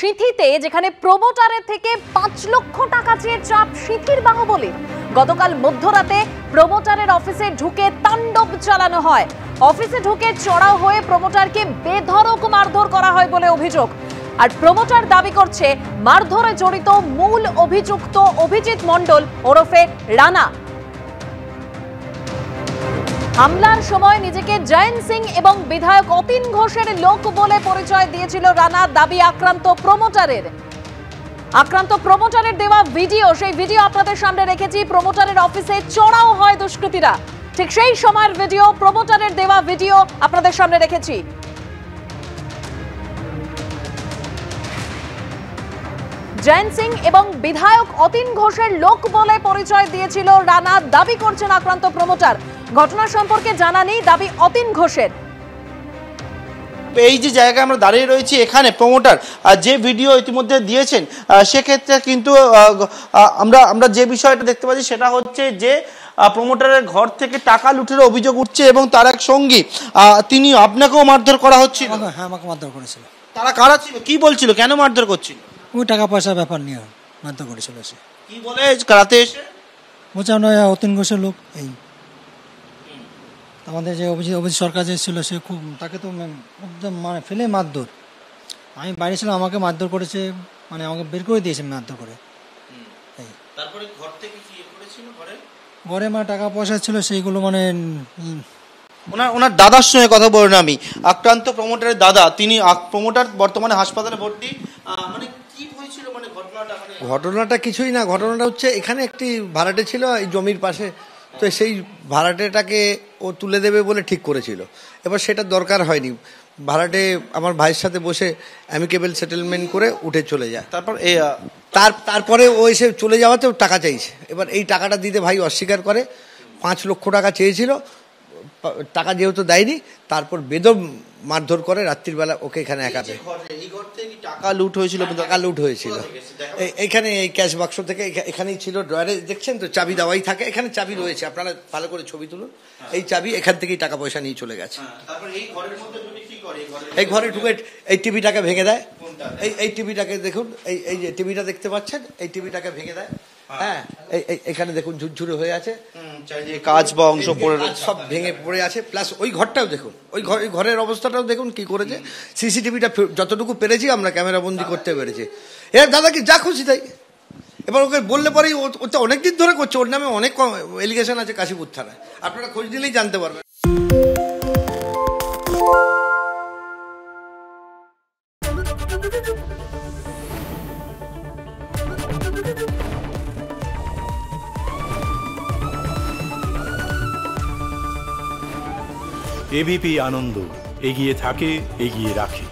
সিঁথিতে যেখানে প্রমোটারের থেকে ৫ লক্ষ টাকা চেয়ে চাপ সিঁথির বাহুবলী। গতকাল মধ্যরাতে প্রমোটারের অফিসে ঢুকে তাণ্ডব চালানো হয়। অফিসে ঢুকে চড়াও হয়ে প্রমোটারকে বেধড়ক মারধর করা হয় বলে অভিযোগ। আর প্রমোটার দাবি করছে মারধরে জড়িত মূল অভিযুক্ত অভিজিৎ মণ্ডল ওরফে রানা। হামলার সময় নিজেকে জয়ন্ত সিং এবং বিধায়ক অতীন ঘোষের লোক বলে পরিচয় দিয়েছিল রানা। দাবি আক্রান্ত প্রমোটারের দেওয়া ভিডিও, সেই ভিডিও আপনাদের সামনে রেখেছি। প্রমোটারের অফিসে চড়াও হয় দুষ্কৃতীরা, ঠিক সেই সময়ের ভিডিও, প্রমোটারের দেওয়া ভিডিও আপনাদের সামনে রেখেছি। জয়ন্ত সিং এবং বিধায়ক অতীন ঘোষের লোক বলে পরিচয় দিয়েছিল রানা, দাবি করছেন আক্রান্ত প্রমোটার। ঘটনা সম্পর্কে জানা নেই দাবি অতীন ঘোষের। এই যে জায়গায় আমরা দাঁড়িয়ে রয়েছি, এখানে প্রমোটার যে ভিডিও ইতিমধ্যে দিয়েছেন, সেক্ষেত্রে কিন্তু আমরা যে বিষয়টা দেখতে পাচ্ছি সেটা হচ্ছে যে প্রমোটারের ঘর থেকে টাকা লুটের অভিযোগ উঠছে এবং তার এক সঙ্গী তিনি আপনাকেও মারধর করা হচ্ছিল। হ্যাঁ, আমাকে মারধর করেছিল। তারা কারা ছিল, কি বলছিল, কেন মারধর করছিল? ওই টাকা পয়সার ব্যাপার নিয়ে মারধর করেছিল। সে কি বলে রাতে এসে বলছে আমরা অতীন ঘোষের লোক। এই আমাদের যে অভিজিৎ সরকার যে ছিল, সে খুব তাকে তো একদম মানে ফেলে মারধর। আমি বাইরে ছিলাম, আমাকে মারধর করেছে, মানে আমাকে বের করে দিয়েছে মারধর করে। তারপরে ঘর থেকে কি করেছিল? ঘরে মানে টাকা পয়সা ছিল, সেইগুলো মানে ওনার দাদার সঙ্গে কথা বলেন আমি, আক্রান্ত প্রমোটারের দাদা। তিনি প্রমোটার বর্তমানে হাসপাতালে ভর্তি। মানে কি হয়েছিল, মানে ঘটনাটা কিছুই না। ঘটনাটা হচ্ছে এখানে একটি ভাড়াটে ছিল এই জমির পাশে, তো সেই ভাড়াটেটাকে ও তুলে দেবে বলে ঠিক করেছিল। এবার সেটা দরকার হয়নি। ভাড়াটে আমার ভাইয়ের সাথে বসে অ্যামিকেবল সেটেলমেন্ট করে উঠে চলে যায়। তারপরে ও এসে চলে যাওয়াতেও টাকা চাইছে। এবার এই টাকাটা দিতে ভাই অস্বীকার করে। ৫ লক্ষ টাকা চেয়েছিল, টাকা যেহেতু দেয়নি, তারপর বেদম মারধর করে রাত্রিবেলা ওকে এখানে একাতে। টাকা লুট হয়েছিল, টাকা লুট হয়েছিল এইখানে, এই ক্যাশ বাক্স থেকে। এখানেই ছিল ড্রয়ারে, দেখছেন তো চাবি দেওয়াই থাকে, এখানে চাবি রয়েছে, আপনারা ভালো করে ছবি তুলুন। এই চাবি এখান থেকেই টাকা পয়সা নিয়ে চলে গেছে। এই ঘরে ঢুকে এই টিভিটাকে ভেঙে দেয়। এই টিভিটাকে দেখুন, এই যে টিভিটা দেখতে পাচ্ছেন, এই টিভিটাকে ভেঙে দেয়। হ্যাঁ, এখানে দেখুন ঝুরঝুরে হয়ে আছে, কাজ বা অংশ পড়ে সব ভেঙে পড়ে আছে। প্লাস ওই ঘরটাও দেখুন, ওই ঘরের অবস্থাটাও দেখুন কি করেছে। সিসিটিভিটা যতটুকু পেরেছি আমরা ক্যামেরা বন্দি করতে পেরেছি। এর দাদা কি যা খুশি তাই। এবার ওকে বললে পরেই ও তো অনেকদিন ধরে করছে, ওর নামে অনেক এলিগেশন আছে কাশীপুর থানায়, আপনারা খোঁজ নিলেই জানতে পারবেন। এবিপি আনন্দ, এগিয়ে থাকে, এগিয়ে রাখে।